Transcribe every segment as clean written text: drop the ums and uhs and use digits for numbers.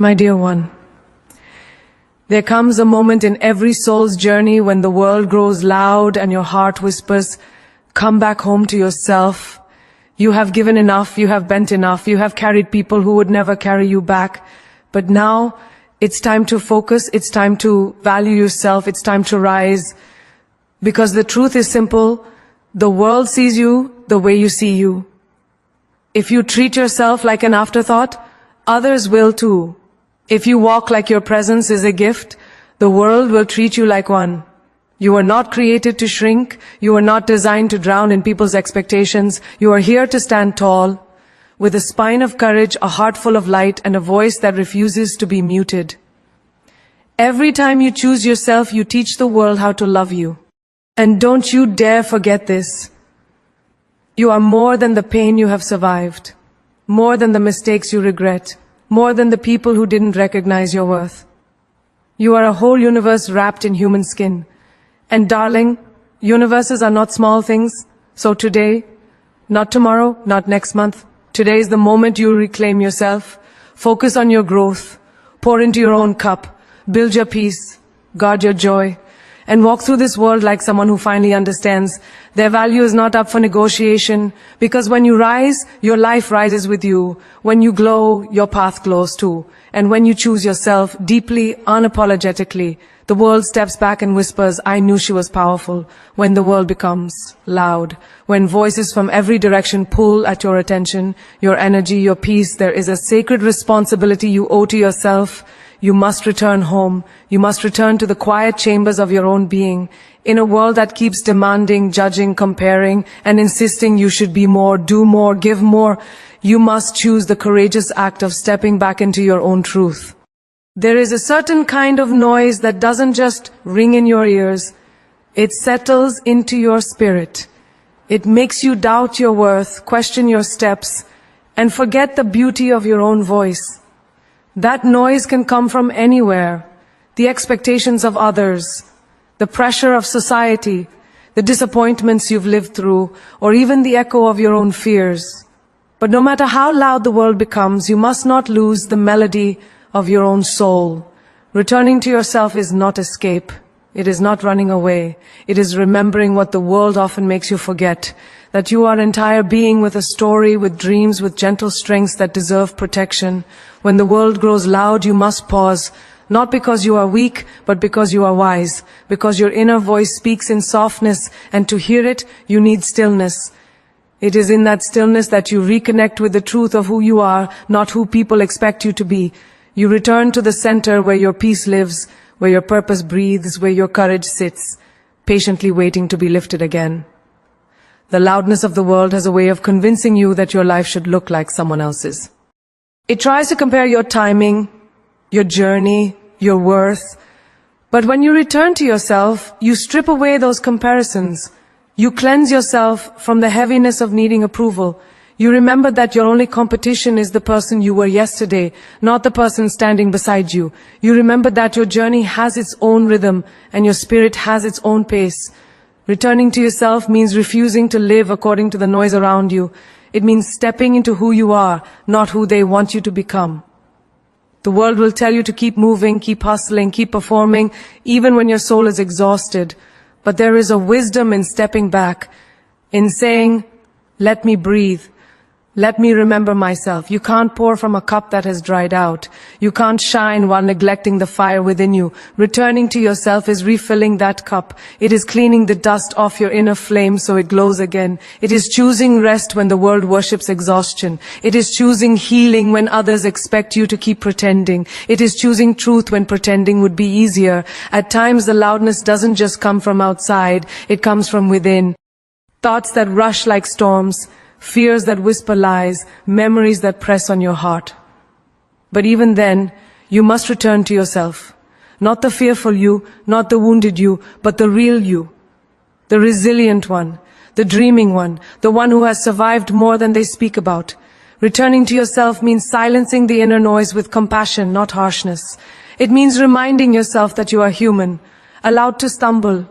My dear one, there comes a moment in every soul's journey when the world grows loud and your heart whispers, "Come back home to yourself. You have given enough, you have bent enough, you have carried people who would never carry you back. But now, it's time to focus, it's time to value yourself, it's time to rise. Because the truth is simple, the world sees you the way you see you. If you treat yourself like an afterthought, others will too. If you walk like your presence is a gift, the world will treat you like one. You are not created to shrink. You are not designed to drown in people's expectations. You are here to stand tall, with a spine of courage, a heart full of light, and a voice that refuses to be muted. Every time you choose yourself, you teach the world how to love you. And don't you dare forget this. You are more than the pain you have survived, more than the mistakes you regret, more than the people who didn't recognize your worth. You are a whole universe wrapped in human skin. And darling, universes are not small things. So today, not tomorrow, not next month, today is the moment you reclaim yourself. Focus on your growth. Pour into your own cup. Build your peace. Guard your joy. And walk through this world like someone who finally understands their value is not up for negotiation, because when you rise, your life rises with you. When you glow, your path glows too. And when you choose yourself deeply, unapologetically, the world steps back and whispers, "I knew she was powerful." When the world becomes loud, when voices from every direction pull at your attention, your energy, your peace, there is a sacred responsibility you owe to yourself. You must return home. You must return to the quiet chambers of your own being. In a world that keeps demanding, judging, comparing, and insisting you should be more, do more, give more, you must choose the courageous act of stepping back into your own truth. There is a certain kind of noise that doesn't just ring in your ears. It settles into your spirit. It makes you doubt your worth, question your steps, and forget the beauty of your own voice. That noise can come from anywhere. The expectations of others, the pressure of society, the disappointments you've lived through, or even the echo of your own fears. But no matter how loud the world becomes, you must not lose the melody of your own soul. Returning to yourself is not escape. It is not running away. It is remembering what the world often makes you forget, that you are an entire being with a story, with dreams, with gentle strengths that deserve protection. When the world grows loud, you must pause, not because you are weak, but because you are wise, because your inner voice speaks in softness, and to hear it, you need stillness. It is in that stillness that you reconnect with the truth of who you are, not who people expect you to be. You return to the center where your peace lives, where your purpose breathes, where your courage sits, patiently waiting to be lifted again. The loudness of the world has a way of convincing you that your life should look like someone else's. It tries to compare your timing, your journey, your worth. But when you return to yourself, you strip away those comparisons. You cleanse yourself from the heaviness of needing approval. You remember that your only competition is the person you were yesterday, not the person standing beside you. You remember that your journey has its own rhythm and your spirit has its own pace. Returning to yourself means refusing to live according to the noise around you. It means stepping into who you are, not who they want you to become. The world will tell you to keep moving, keep hustling, keep performing, even when your soul is exhausted. But there is a wisdom in stepping back, in saying, "Let me breathe. Let me remember myself." You can't pour from a cup that has dried out. You can't shine while neglecting the fire within you. Returning to yourself is refilling that cup. It is cleaning the dust off your inner flame so it glows again. It is choosing rest when the world worships exhaustion. It is choosing healing when others expect you to keep pretending. It is choosing truth when pretending would be easier. At times the loudness doesn't just come from outside, it comes from within. Thoughts that rush like storms, fears that whisper lies, memories that press on your heart. But even then, you must return to yourself. Not the fearful you, not the wounded you, but the real you. The resilient one, the dreaming one, the one who has survived more than they speak about. Returning to yourself means silencing the inner noise with compassion, not harshness. It means reminding yourself that you are human, allowed to stumble,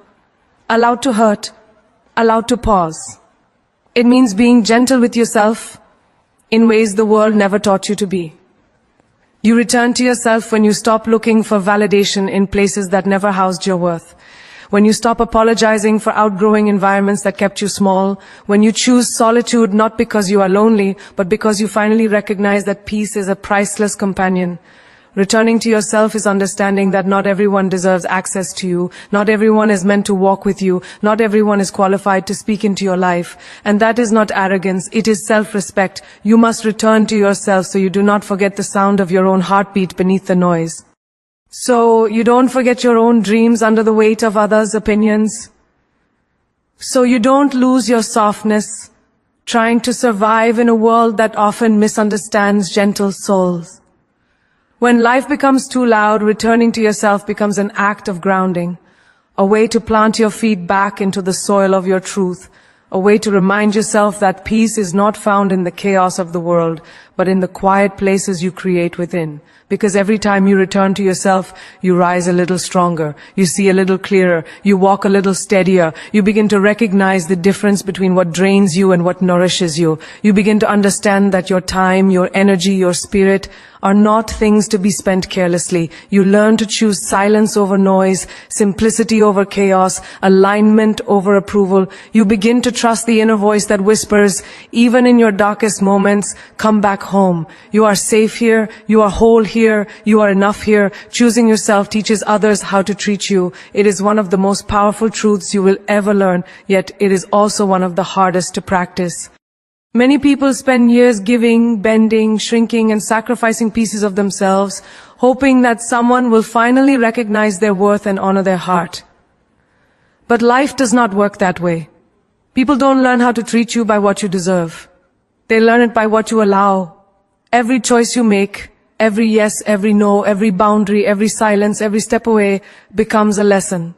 allowed to hurt, allowed to pause. It means being gentle with yourself in ways the world never taught you to be. You return to yourself when you stop looking for validation in places that never housed your worth. When you stop apologizing for outgrowing environments that kept you small. When you choose solitude not because you are lonely, but because you finally recognize that peace is a priceless companion. Returning to yourself is understanding that not everyone deserves access to you, not everyone is meant to walk with you, not everyone is qualified to speak into your life. And that is not arrogance, it is self-respect. You must return to yourself so you do not forget the sound of your own heartbeat beneath the noise. So you don't forget your own dreams under the weight of others' opinions. So you don't lose your softness, trying to survive in a world that often misunderstands gentle souls. When life becomes too loud, returning to yourself becomes an act of grounding, a way to plant your feet back into the soil of your truth, a way to remind yourself that peace is not found in the chaos of the world, but in the quiet places you create within. Because every time you return to yourself, you rise a little stronger, you see a little clearer, you walk a little steadier, you begin to recognize the difference between what drains you and what nourishes you. You begin to understand that your time, your energy, your spirit are not things to be spent carelessly. You learn to choose silence over noise, simplicity over chaos, alignment over approval. You begin to trust the inner voice that whispers, even in your darkest moments, come back home. You are safe here, you are whole here, you are enough here. Choosing yourself teaches others how to treat you. It is one of the most powerful truths you will ever learn, yet it is also one of the hardest to practice. Many people spend years giving, bending, shrinking, and sacrificing pieces of themselves, hoping that someone will finally recognize their worth and honor their heart. But life does not work that way. People don't learn how to treat you by what you deserve. They learn it by what you allow. Every choice you make, every yes, every no, every boundary, every silence, every step away becomes a lesson.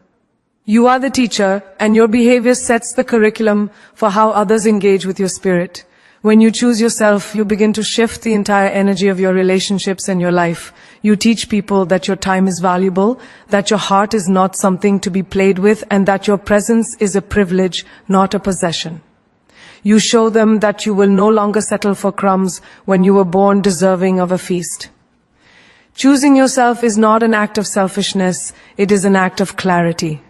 You are the teacher, and your behavior sets the curriculum for how others engage with your spirit. When you choose yourself, you begin to shift the entire energy of your relationships and your life. You teach people that your time is valuable, that your heart is not something to be played with, and that your presence is a privilege, not a possession. You show them that you will no longer settle for crumbs when you were born deserving of a feast. Choosing yourself is not an act of selfishness, it is an act of clarity.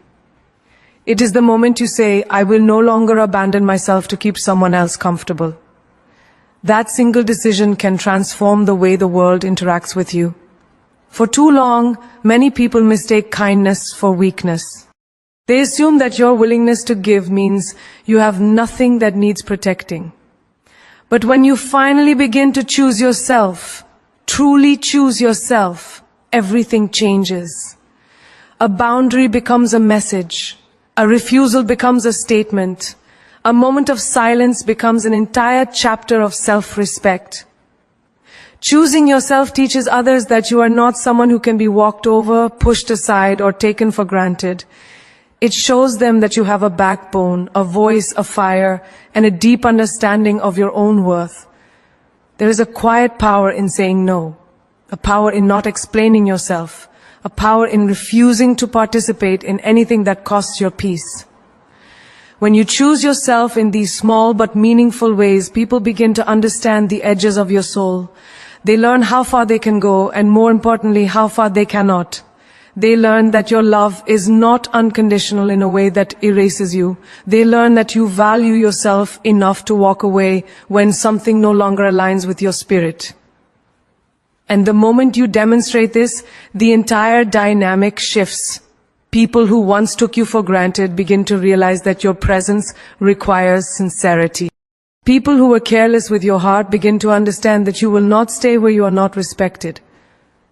It is the moment you say, I will no longer abandon myself to keep someone else comfortable. That single decision can transform the way the world interacts with you. For too long, many people mistake kindness for weakness. They assume that your willingness to give means you have nothing that needs protecting. But when you finally begin to choose yourself, truly choose yourself, everything changes. A boundary becomes a message. A refusal becomes a statement. A moment of silence becomes an entire chapter of self-respect. Choosing yourself teaches others that you are not someone who can be walked over, pushed aside, or taken for granted. It shows them that you have a backbone, a voice, a fire, and a deep understanding of your own worth. There is a quiet power in saying no, a power in not explaining yourself, a power in refusing to participate in anything that costs your peace. When you choose yourself in these small but meaningful ways, people begin to understand the edges of your soul. They learn how far they can go, and more importantly, how far they cannot. They learn that your love is not unconditional in a way that erases you. They learn that you value yourself enough to walk away when something no longer aligns with your spirit. And the moment you demonstrate this, the entire dynamic shifts. People who once took you for granted begin to realize that your presence requires sincerity. People who were careless with your heart begin to understand that you will not stay where you are not respected.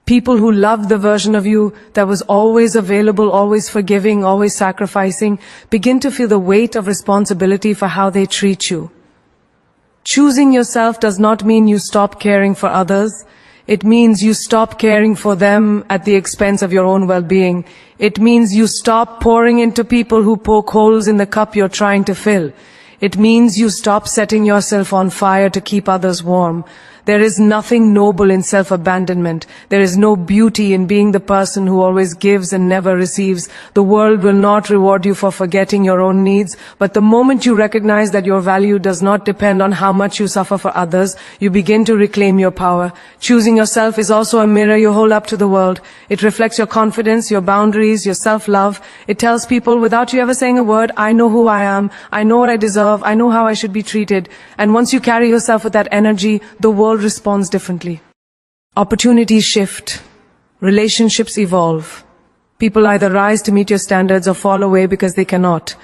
People who loved the version of you that was always available, always forgiving, always sacrificing, begin to feel the weight of responsibility for how they treat you. Choosing yourself does not mean you stop caring for others. It means you stop caring for them at the expense of your own well-being. It means you stop pouring into people who poke holes in the cup you're trying to fill. It means you stop setting yourself on fire to keep others warm. There is nothing noble in self-abandonment. There is no beauty in being the person who always gives and never receives. The world will not reward you for forgetting your own needs, but the moment you recognize that your value does not depend on how much you suffer for others, you begin to reclaim your power. Choosing yourself is also a mirror you hold up to the world. It reflects your confidence, your boundaries, your self-love. It tells people without you ever saying a word, I know who I am, I know what I deserve, I know how I should be treated. And once you carry yourself with that energy, the world responds differently. Opportunities shift. Relationships evolve. People either rise to meet your standards or fall away because they cannot.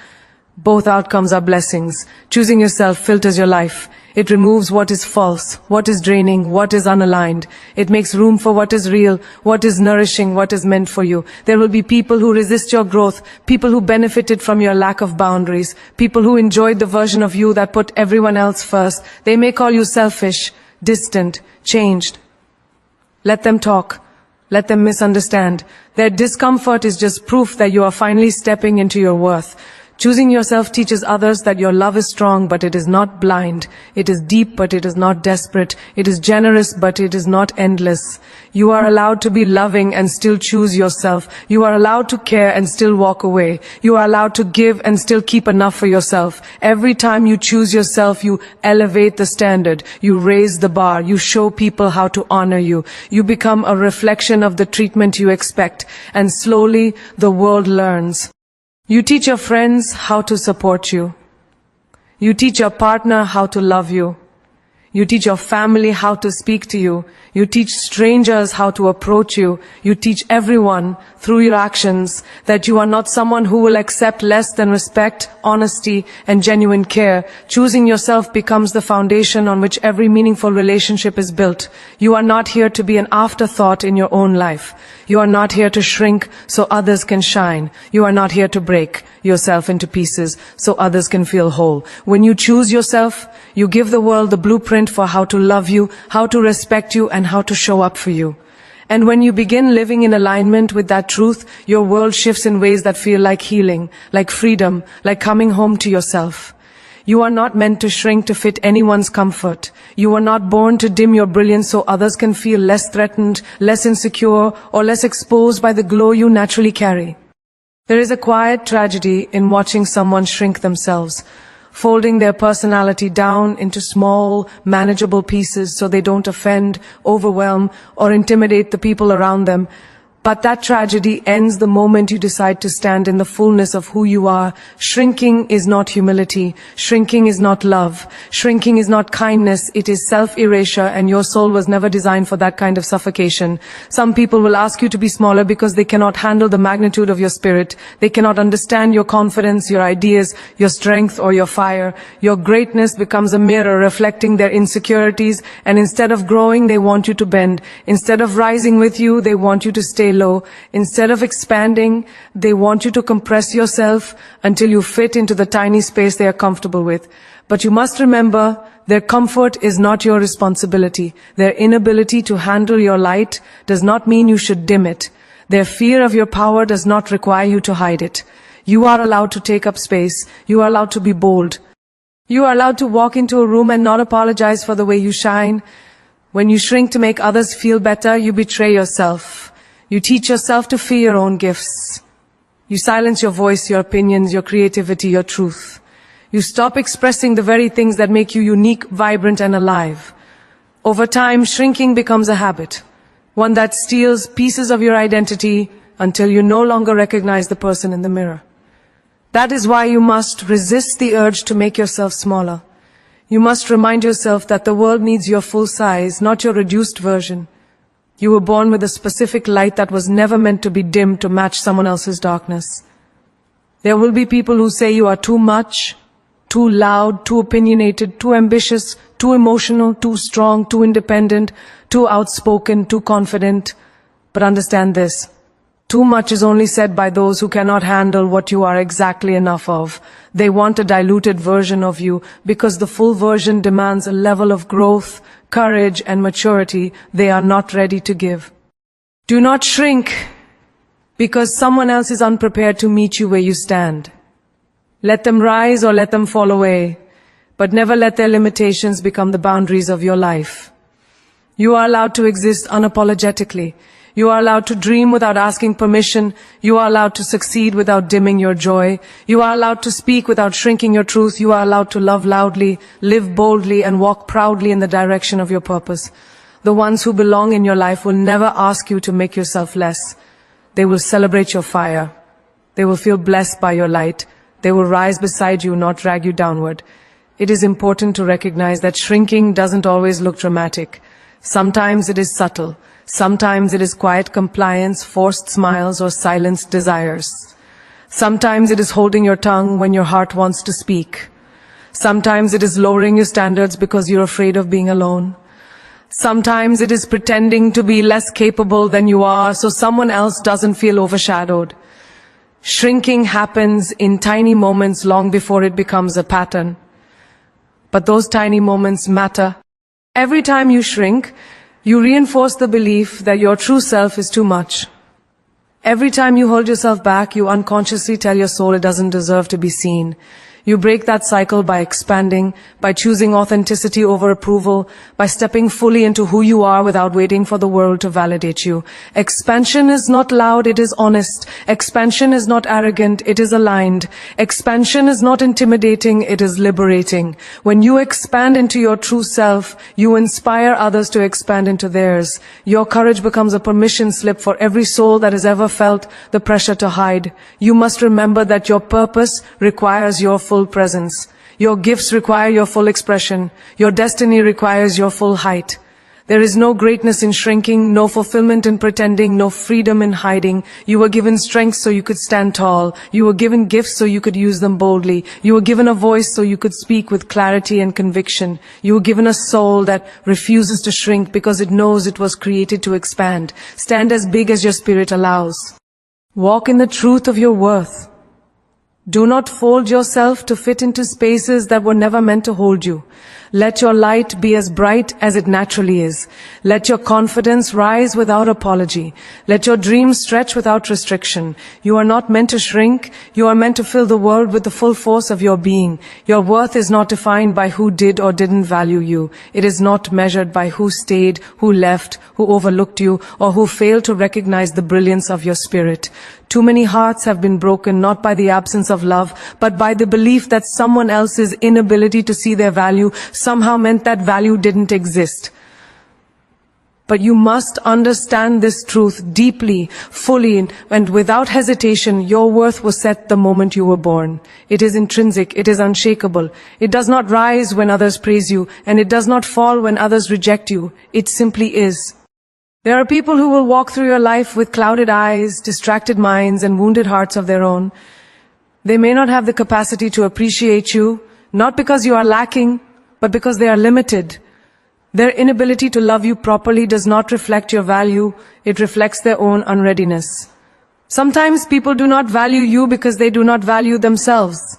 Both outcomes are blessings. Choosing yourself filters your life. It removes what is false, what is draining, what is unaligned. It makes room for what is real, what is nourishing, what is meant for you. There will be people who resist your growth, people who benefited from your lack of boundaries, people who enjoyed the version of you that put everyone else first. They may call you selfish, distant, changed. Let them talk. Let them misunderstand. Their discomfort is just proof that you are finally stepping into your worth. Choosing yourself teaches others that your love is strong, but it is not blind. It is deep, but it is not desperate. It is generous, but it is not endless. You are allowed to be loving and still choose yourself. You are allowed to care and still walk away. You are allowed to give and still keep enough for yourself. Every time you choose yourself, you elevate the standard. You raise the bar. You show people how to honor you. You become a reflection of the treatment you expect, and slowly the world learns. You teach your friends how to support you. You teach your partner how to love you. You teach your family how to speak to you. You teach strangers how to approach you. You teach everyone through your actions that you are not someone who will accept less than respect, honesty, and genuine care. Choosing yourself becomes the foundation on which every meaningful relationship is built. You are not here to be an afterthought in your own life. You are not here to shrink so others can shine. You are not here to break yourself into pieces so others can feel whole. When you choose yourself, you give the world the blueprint for how to love you, how to respect you, and how to show up for you. And when you begin living in alignment with that truth, your world shifts in ways that feel like healing, like freedom, like coming home to yourself. You are not meant to shrink to fit anyone's comfort. You are not born to dim your brilliance so others can feel less threatened, less insecure, or less exposed by the glow you naturally carry. There is a quiet tragedy in watching someone shrink themselves, folding their personality down into small, manageable pieces so they don't offend, overwhelm, or intimidate the people around them. But that tragedy ends the moment you decide to stand in the fullness of who you are. Shrinking is not humility. Shrinking is not love. Shrinking is not kindness. It is self-erasure, and your soul was never designed for that kind of suffocation. Some people will ask you to be smaller because they cannot handle the magnitude of your spirit. They cannot understand your confidence, your ideas, your strength, or your fire. Your greatness becomes a mirror reflecting their insecurities, and instead of growing, they want you to bend. Instead of rising with you, they want you to stay low. Instead of expanding, they want you to compress yourself until you fit into the tiny space they are comfortable with. But you must remember, their comfort is not your responsibility. Their inability to handle your light does not mean you should dim it. Their fear of your power does not require you to hide it. You are allowed to take up space. You are allowed to be bold. You are allowed to walk into a room and not apologize for the way you shine. When you shrink to make others feel better, you betray yourself. You teach yourself to fear your own gifts. You silence your voice, your opinions, your creativity, your truth. You stop expressing the very things that make you unique, vibrant, and alive. Over time, shrinking becomes a habit, one that steals pieces of your identity until you no longer recognize the person in the mirror. That is why you must resist the urge to make yourself smaller. You must remind yourself that the world needs your full size, not your reduced version. You were born with a specific light that was never meant to be dimmed to match someone else's darkness. There will be people who say you are too much, too loud, too opinionated, too ambitious, too emotional, too strong, too independent, too outspoken, too confident. But understand this. Too much is only said by those who cannot handle what you are exactly enough of. They want a diluted version of you because the full version demands a level of growth, courage, and maturity they are not ready to give. Do not shrink because someone else is unprepared to meet you where you stand. Let them rise or let them fall away, but never let their limitations become the boundaries of your life. You are allowed to exist unapologetically. You are allowed to dream without asking permission. You are allowed to succeed without dimming your joy. You are allowed to speak without shrinking your truth. You are allowed to love loudly, live boldly, and walk proudly in the direction of your purpose. The ones who belong in your life will never ask you to make yourself less. They will celebrate your fire. They will feel blessed by your light. They will rise beside you, not drag you downward. It is important to recognize that shrinking doesn't always look dramatic. Sometimes it is subtle. Sometimes it is quiet compliance, forced smiles, or silenced desires. Sometimes it is holding your tongue when your heart wants to speak. Sometimes it is lowering your standards because you're afraid of being alone. Sometimes it is pretending to be less capable than you are so someone else doesn't feel overshadowed. Shrinking happens in tiny moments long before it becomes a pattern. But those tiny moments matter. Every time you shrink, you reinforce the belief that your true self is too much. Every time you hold yourself back, you unconsciously tell your soul it doesn't deserve to be seen. You break that cycle by expanding, by choosing authenticity over approval, by stepping fully into who you are without waiting for the world to validate you. Expansion is not loud, it is honest. Expansion is not arrogant, it is aligned. Expansion is not intimidating, it is liberating. When you expand into your true self, you inspire others to expand into theirs. Your courage becomes a permission slip for every soul that has ever felt the pressure to hide. You must remember that your purpose requires your full presence. Your gifts require your full expression. Your destiny requires your full height. There is no greatness in shrinking, no fulfillment in pretending, no freedom in hiding. You were given strength so you could stand tall. You were given gifts so you could use them boldly. You were given a voice so you could speak with clarity and conviction. You were given a soul that refuses to shrink because it knows it was created to expand. Stand as big as your spirit allows. Walk in the truth of your worth. Do not fold yourself to fit into spaces that were never meant to hold you. Let your light be as bright as it naturally is. Let your confidence rise without apology. Let your dreams stretch without restriction. You are not meant to shrink. You are meant to fill the world with the full force of your being. Your worth is not defined by who did or didn't value you. It is not measured by who stayed, who left, who overlooked you, or who failed to recognize the brilliance of your spirit. Too many hearts have been broken not by the absence of love, but by the belief that someone else's inability to see their value somehow meant that value didn't exist. But you must understand this truth deeply, fully, and without hesitation. Your worth was set the moment you were born. It is intrinsic, it is unshakable. It does not rise when others praise you, and it does not fall when others reject you. It simply is. There are people who will walk through your life with clouded eyes, distracted minds, and wounded hearts of their own. They may not have the capacity to appreciate you, not because you are lacking, but because they are limited. Their inability to love you properly does not reflect your value, it reflects their own unreadiness. Sometimes people do not value you because they do not value themselves.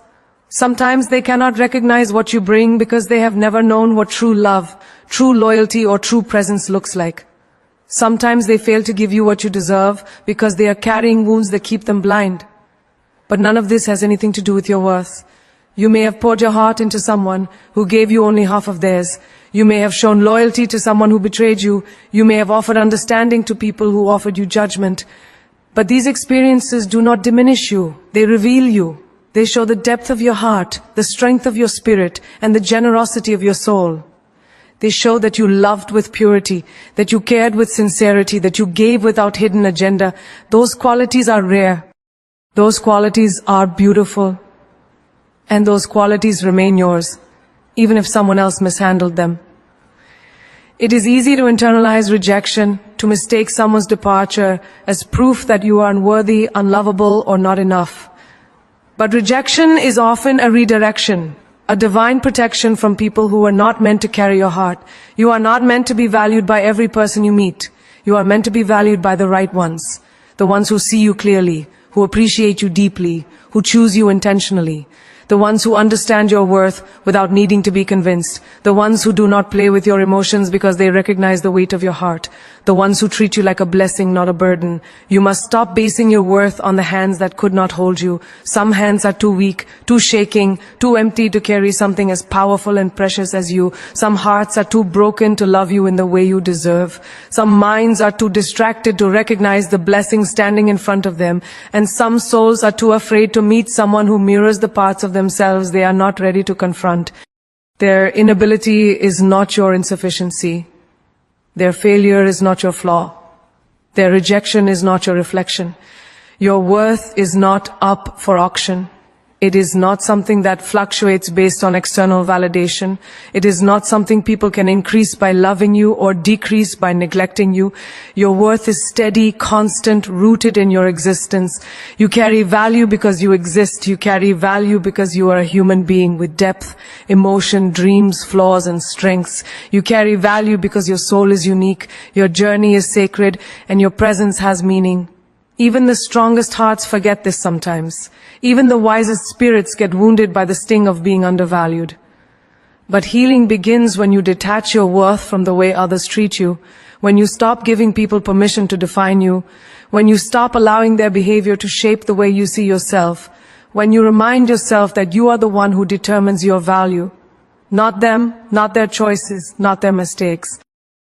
Sometimes they cannot recognize what you bring because they have never known what true love, true loyalty, or true presence looks like. Sometimes they fail to give you what you deserve because they are carrying wounds that keep them blind. But none of this has anything to do with your worth. You may have poured your heart into someone who gave you only half of theirs. You may have shown loyalty to someone who betrayed you. You may have offered understanding to people who offered you judgment. But these experiences do not diminish you. They reveal you. They show the depth of your heart, the strength of your spirit, and the generosity of your soul. They show that you loved with purity, that you cared with sincerity, that you gave without hidden agenda. Those qualities are rare. Those qualities are beautiful. And those qualities remain yours, even if someone else mishandled them. It is easy to internalize rejection, to mistake someone's departure as proof that you are unworthy, unlovable, or not enough. But rejection is often a redirection, a divine protection from people who are not meant to carry your heart. You are not meant to be valued by every person you meet. You are meant to be valued by the right ones, the ones who see you clearly, who appreciate you deeply, who choose you intentionally. The ones who understand your worth without needing to be convinced. The ones who do not play with your emotions because they recognize the weight of your heart. The ones who treat you like a blessing, not a burden. You must stop basing your worth on the hands that could not hold you. Some hands are too weak, too shaking, too empty to carry something as powerful and precious as you. Some hearts are too broken to love you in the way you deserve. Some minds are too distracted to recognize the blessing standing in front of them. And some souls are too afraid to meet someone who mirrors the parts of themselves they are not ready to confront. Their inability is not your insufficiency. Their failure is not your flaw. Their rejection is not your reflection. Your worth is not up for auction. It is not something that fluctuates based on external validation. It is not something people can increase by loving you or decrease by neglecting you. Your worth is steady, constant, rooted in your existence. You carry value because you exist. You carry value because you are a human being with depth, emotion, dreams, flaws, and strengths. You carry value because your soul is unique, your journey is sacred, and your presence has meaning. Even the strongest hearts forget this sometimes. Even the wisest spirits get wounded by the sting of being undervalued. But healing begins when you detach your worth from the way others treat you, when you stop giving people permission to define you, when you stop allowing their behavior to shape the way you see yourself, when you remind yourself that you are the one who determines your value, not them, not their choices, not their mistakes.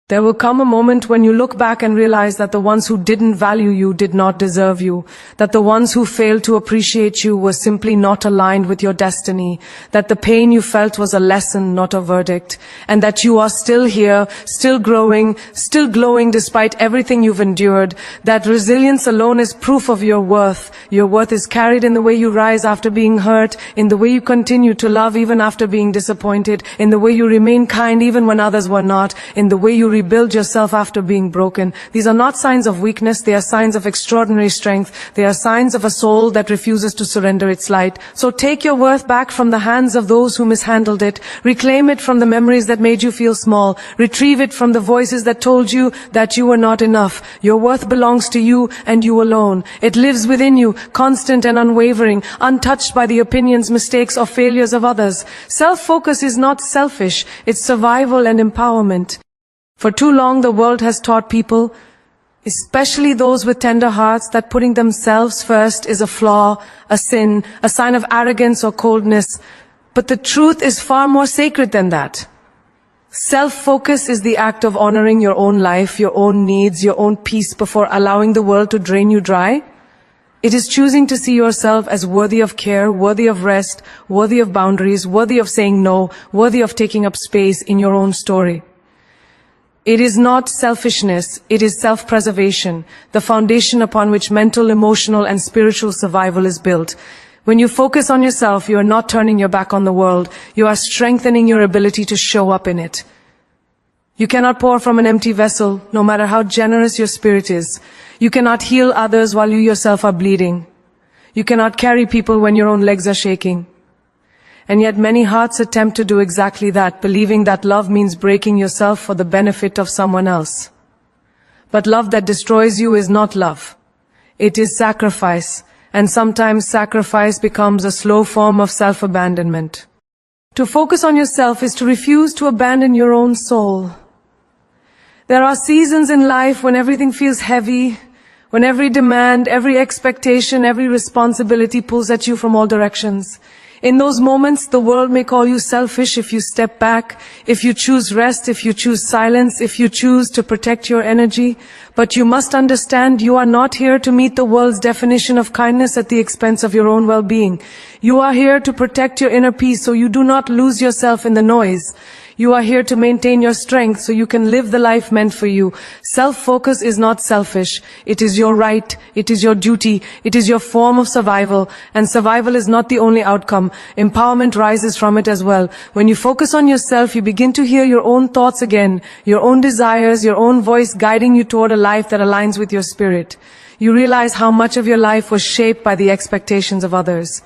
There will come a moment when you look back and realize that the ones who didn't value you did not deserve you, that the ones who failed to appreciate you were simply not aligned with your destiny, that the pain you felt was a lesson, not a verdict, and that you are still here, still growing, still glowing despite everything you've endured. That resilience alone is proof of your worth. Your worth is carried in the way you rise after being hurt, in the way you continue to love even after being disappointed, in the way you remain kind even when others were not, in the way you rebuild yourself after being broken. These are not signs of weakness, they are signs of extraordinary strength. They are signs of a soul that refuses to surrender its light. So take your worth back from the hands of those who mishandled it. Reclaim it from the memories that made you feel small. Retrieve it from the voices that told you that you were not enough. Your worth belongs to you and you alone. It lives within you, constant and unwavering, untouched by the opinions, mistakes, or failures of others. Self-focus is not selfish, it's survival and empowerment. For too long, the world has taught people, especially those with tender hearts, that putting themselves first is a flaw, a sin, a sign of arrogance or coldness. But the truth is far more sacred than that. Self-focus is the act of honoring your own life, your own needs, your own peace before allowing the world to drain you dry. It is choosing to see yourself as worthy of care, worthy of rest, worthy of boundaries, worthy of saying no, worthy of taking up space in your own story. It is not selfishness, it is self-preservation, the foundation upon which mental, emotional, and spiritual survival is built. When you focus on yourself, you are not turning your back on the world, you are strengthening your ability to show up in it. You cannot pour from an empty vessel, no matter how generous your spirit is. You cannot heal others while you yourself are bleeding. You cannot carry people when your own legs are shaking. And yet many hearts attempt to do exactly that, believing that love means breaking yourself for the benefit of someone else. But love that destroys you is not love. It is sacrifice, and sometimes sacrifice becomes a slow form of self-abandonment. To focus on yourself is to refuse to abandon your own soul. There are seasons in life when everything feels heavy, when every demand, every expectation, every responsibility pulls at you from all directions. In those moments, the world may call you selfish if you step back, if you choose rest, if you choose silence, if you choose to protect your energy. But you must understand you are not here to meet the world's definition of kindness at the expense of your own well-being. You are here to protect your inner peace so you do not lose yourself in the noise. You are here to maintain your strength so you can live the life meant for you. Self-focus is not selfish. It is your right. It is your duty. It is your form of survival. And survival is not the only outcome. Empowerment rises from it as well. When you focus on yourself, you begin to hear your own thoughts again, your own desires, your own voice guiding you toward a life that aligns with your spirit. You realize how much of your life was shaped by the expectations of others.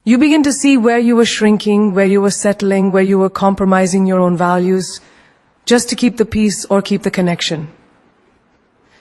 You begin to see where you were shrinking, where you were settling, where you were compromising your own values, just to keep the peace or keep the connection.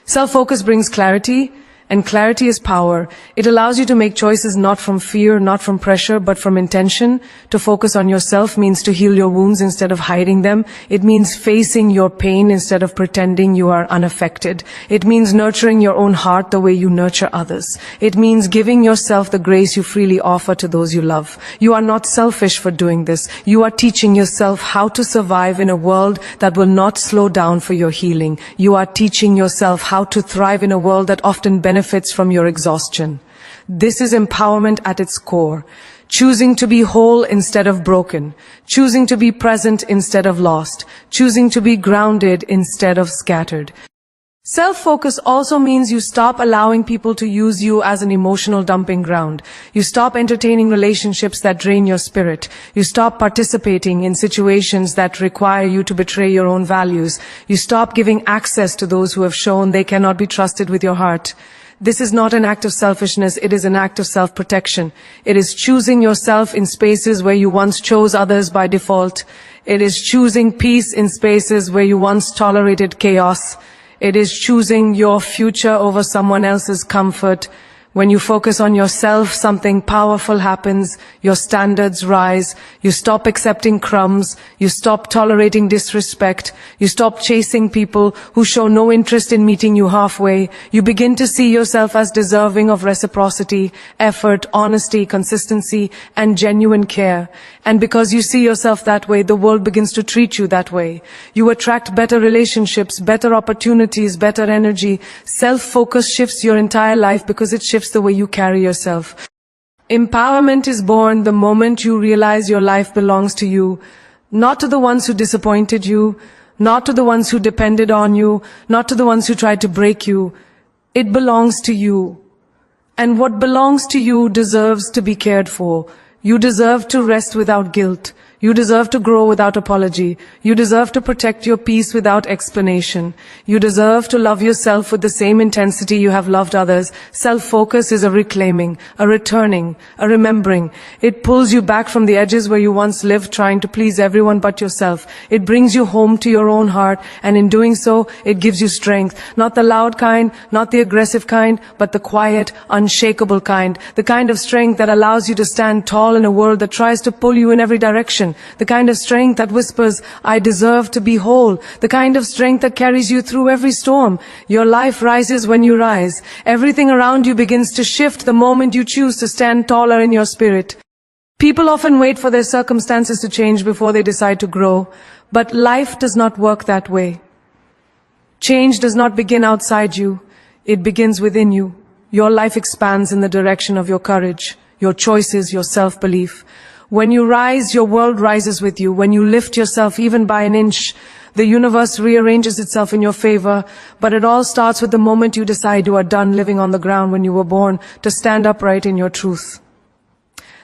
Self-focus brings clarity, And clarity is power. It allows you to make choices not from fear, not from pressure, but from intention. To focus on yourself means to heal your wounds instead of hiding them. It means facing your pain instead of pretending you are unaffected. It means nurturing your own heart the way you nurture others. It means giving yourself the grace you freely offer to those you love. You are not selfish for doing this. You are teaching yourself how to survive in a world that will not slow down for your healing. You are teaching yourself how to thrive in a world that often benefits from your exhaustion. This is empowerment at its core. Choosing to be whole instead of broken. Choosing to be present instead of lost. Choosing to be grounded instead of scattered. Self-focus also means you stop allowing people to use you as an emotional dumping ground. You stop entertaining relationships that drain your spirit. You stop participating in situations that require you to betray your own values. You stop giving access to those who have shown they cannot be trusted with your heart. This is not an act of selfishness, it is an act of self-protection. It is choosing yourself in spaces where you once chose others by default. It is choosing peace in spaces where you once tolerated chaos. It is choosing your future over someone else's comfort. When you focus on yourself, something powerful happens. Your standards rise. You stop accepting crumbs. You stop tolerating disrespect. You stop chasing people who show no interest in meeting you halfway. You begin to see yourself as deserving of reciprocity, effort, honesty, consistency, and genuine care. And because you see yourself that way, the world begins to treat you that way. You attract better relationships, better opportunities, better energy. Self-focus shifts your entire life because it shifts the way you carry yourself. Empowerment is born the moment you realize your life belongs to you, not to the ones who disappointed you, not to the ones who depended on you, not to the ones who tried to break you. It belongs to you. And what belongs to you deserves to be cared for. You deserve to rest without guilt. You deserve to grow without apology. You deserve to protect your peace without explanation. You deserve to love yourself with the same intensity you have loved others. Self-focus is a reclaiming, a returning, a remembering. It pulls you back from the edges where you once lived trying to please everyone but yourself. It brings you home to your own heart, and in doing so, it gives you strength. Not the loud kind, not the aggressive kind, but the quiet, unshakable kind. The kind of strength that allows you to stand tall in a world that tries to pull you in every direction. The kind of strength that whispers, I deserve to be whole. The kind of strength that carries you through every storm. Your life rises when you rise. Everything around you begins to shift the moment you choose to stand taller in your spirit. People often wait for their circumstances to change before they decide to grow. But life does not work that way. Change does not begin outside you. It begins within you. Your life expands in the direction of your courage, your choices, your self-belief. When you rise, your world rises with you. When you lift yourself even by an inch, the universe rearranges itself in your favor. But it all starts with the moment you decide you are done living on the ground when you were born, to stand upright in your truth.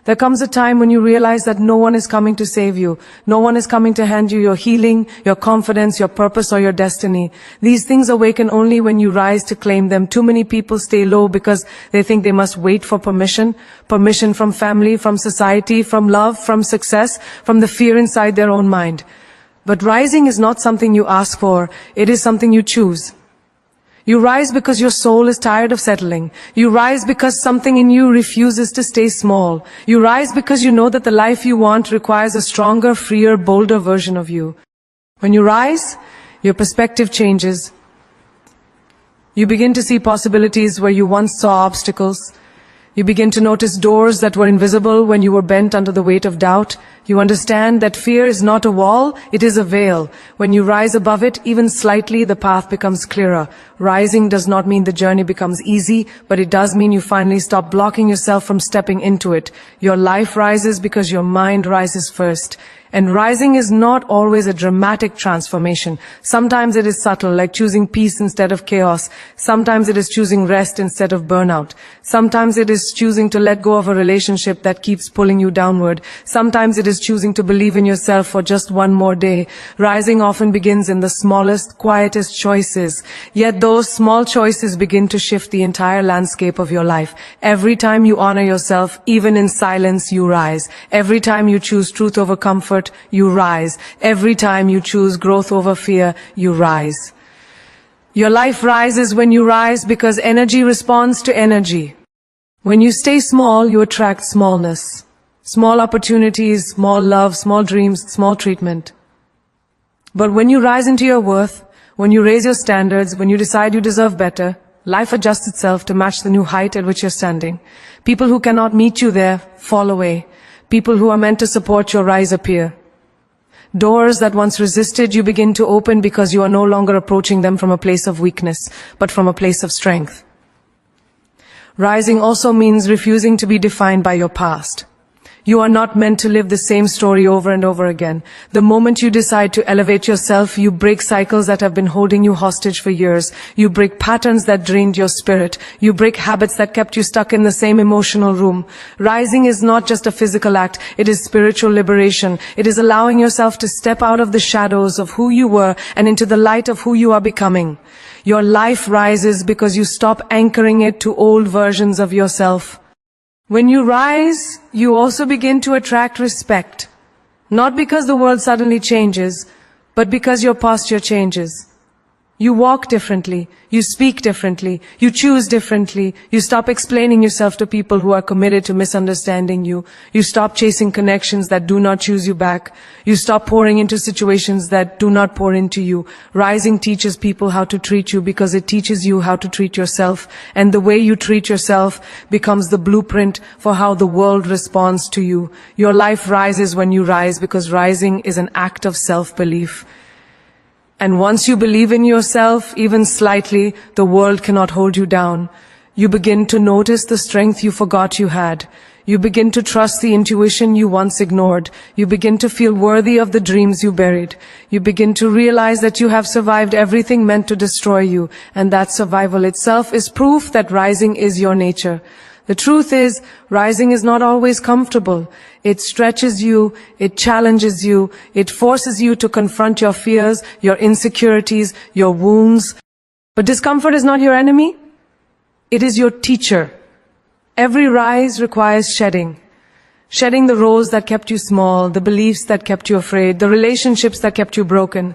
There comes a time when you realize that no one is coming to save you. No one is coming to hand you your healing, your confidence, your purpose, or your destiny. These things awaken only when you rise to claim them. Too many people stay low because they think they must wait for permission. Permission from family, from society, from love, from success, from the fear inside their own mind. But rising is not something you ask for. It is something you choose. You rise because your soul is tired of settling. You rise because something in you refuses to stay small. You rise because you know that the life you want requires a stronger, freer, bolder version of you. When you rise, your perspective changes. You begin to see possibilities where you once saw obstacles. You begin to notice doors that were invisible when you were bent under the weight of doubt. You understand that fear is not a wall, it is a veil. When you rise above it, even slightly, the path becomes clearer. Rising does not mean the journey becomes easy, but it does mean you finally stop blocking yourself from stepping into it. Your life rises because your mind rises first. And rising is not always a dramatic transformation. Sometimes it is subtle, like choosing peace instead of chaos. Sometimes it is choosing rest instead of burnout. Sometimes it is choosing to let go of a relationship that keeps pulling you downward. Sometimes it is choosing to believe in yourself for just one more day. Rising often begins in the smallest, quietest choices. Yet those small choices begin to shift the entire landscape of your life. Every time you honor yourself, even in silence, you rise. Every time you choose truth over comfort, you rise. Every time you choose growth over fear, you rise. Your life rises when you rise because energy responds to energy. When you stay small, you attract smallness. Small opportunities, small love, small dreams, small treatment. But when you rise into your worth, when you raise your standards, when you decide you deserve better, life adjusts itself to match the new height at which you're standing. People who cannot meet you there fall away. People who are meant to support your rise appear. Doors that once resisted you begin to open because you are no longer approaching them from a place of weakness, but from a place of strength. Rising also means refusing to be defined by your past. You are not meant to live the same story over and over again. The moment you decide to elevate yourself, you break cycles that have been holding you hostage for years. You break patterns that drained your spirit. You break habits that kept you stuck in the same emotional room. Rising is not just a physical act, it is spiritual liberation. It is allowing yourself to step out of the shadows of who you were and into the light of who you are becoming. Your life rises because you stop anchoring it to old versions of yourself. When you rise, you also begin to attract respect. Not because the world suddenly changes, but because your posture changes. You walk differently, you speak differently, you choose differently, you stop explaining yourself to people who are committed to misunderstanding you, you stop chasing connections that do not choose you back, you stop pouring into situations that do not pour into you. Rising teaches people how to treat you because it teaches you how to treat yourself, and the way you treat yourself becomes the blueprint for how the world responds to you. Your life rises when you rise because rising is an act of self-belief. And once you believe in yourself, even slightly, the world cannot hold you down. You begin to notice the strength you forgot you had. You begin to trust the intuition you once ignored. You begin to feel worthy of the dreams you buried. You begin to realize that you have survived everything meant to destroy you, and that survival itself is proof that rising is your nature. The truth is, rising is not always comfortable. It stretches you, it challenges you, it forces you to confront your fears, your insecurities, your wounds. But discomfort is not your enemy. It is your teacher. Every rise requires shedding. Shedding the roles that kept you small, the beliefs that kept you afraid, the relationships that kept you broken.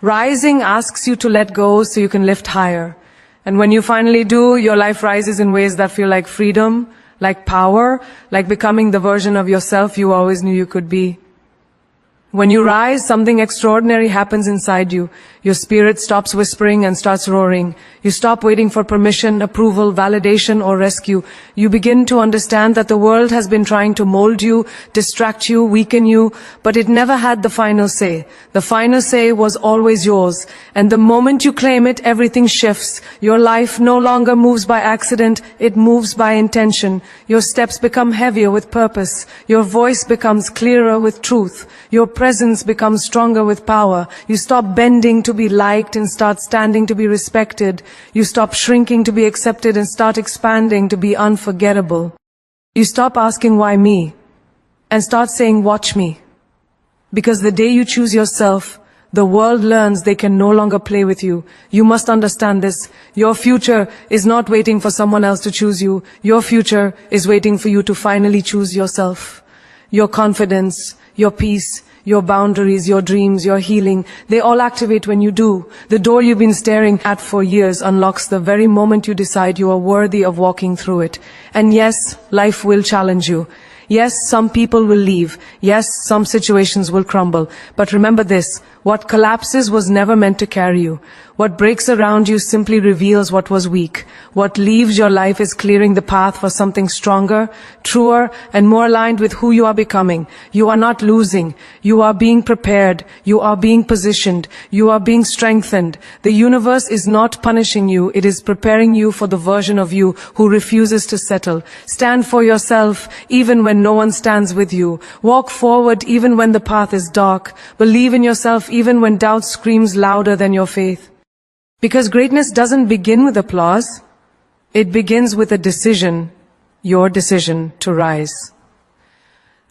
Rising asks you to let go so you can lift higher. And when you finally do, your life rises in ways that feel like freedom, like power, like becoming the version of yourself you always knew you could be. When you rise, something extraordinary happens inside you. Your spirit stops whispering and starts roaring. You stop waiting for permission, approval, validation, or rescue. You begin to understand that the world has been trying to mold you, distract you, weaken you, but it never had the final say. The final say was always yours. And the moment you claim it, everything shifts. Your life no longer moves by accident, it moves by intention. Your steps become heavier with purpose. Your voice becomes clearer with truth. Your presence becomes stronger with power. You stop bending to be liked and start standing to be respected. You stop shrinking to be accepted and start expanding to be unforgettable. You stop asking why me and start saying watch me. Because the day you choose yourself, the world learns they can no longer play with you. You must understand this. Your future is not waiting for someone else to choose you. Your future is waiting for you to finally choose yourself. Your confidence, your peace, your boundaries, your dreams, your healing, they all activate when you do. The door you've been staring at for years unlocks the very moment you decide you are worthy of walking through it. And yes, life will challenge you. Yes, some people will leave. Yes, some situations will crumble. But remember this, what collapses was never meant to carry you. What breaks around you simply reveals what was weak. What leaves your life is clearing the path for something stronger, truer, and more aligned with who you are becoming. You are not losing. You are being prepared. You are being positioned. You are being strengthened. The universe is not punishing you. It is preparing you for the version of you who refuses to settle. Stand for yourself even when no one stands with you. Walk forward even when the path is dark. Believe in yourself even when doubt screams louder than your faith. Because greatness doesn't begin with applause. It begins with a decision, your decision to rise.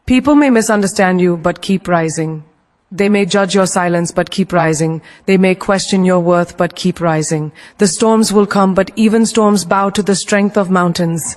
People may misunderstand you, but keep rising. They may judge your silence, but keep rising. They may question your worth, but keep rising. The storms will come, but even storms bow to the strength of mountains.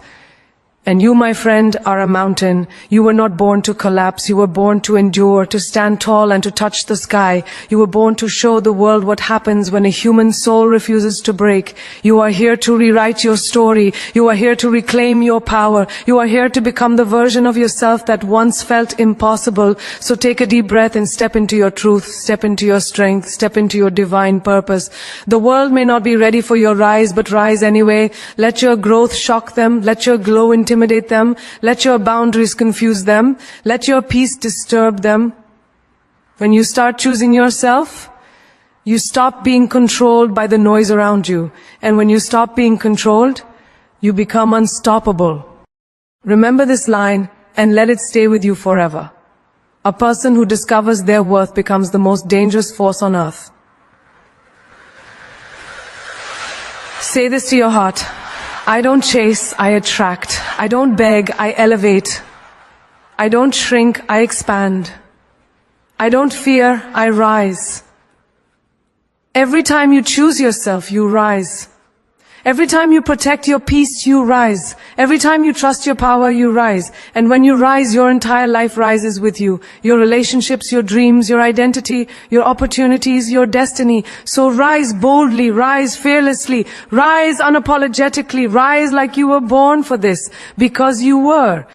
And you, my friend, are a mountain. You were not born to collapse. You were born to endure, to stand tall and to touch the sky. You were born to show the world what happens when a human soul refuses to break. You are here to rewrite your story. You are here to reclaim your power. You are here to become the version of yourself that once felt impossible. So take a deep breath and step into your truth, step into your strength, step into your divine purpose. The world may not be ready for your rise, but rise anyway. Let your growth shock them. Let your glow intimidate them. Let your boundaries confuse them. Let your peace disturb them. When you start choosing yourself, you stop being controlled by the noise around you. And when you stop being controlled, you become unstoppable. Remember this line and let it stay with you forever. A person who discovers their worth becomes the most dangerous force on earth. Say this to your heart. I don't chase, I attract. I don't beg, I elevate. I don't shrink, I expand. I don't fear, I rise. Every time you choose yourself, you rise. Every time you protect your peace, you rise. Every time you trust your power, you rise. And when you rise, your entire life rises with you. Your relationships, your dreams, your identity, your opportunities, your destiny. So rise boldly, rise fearlessly, rise unapologetically, rise like you were born for this, because you were.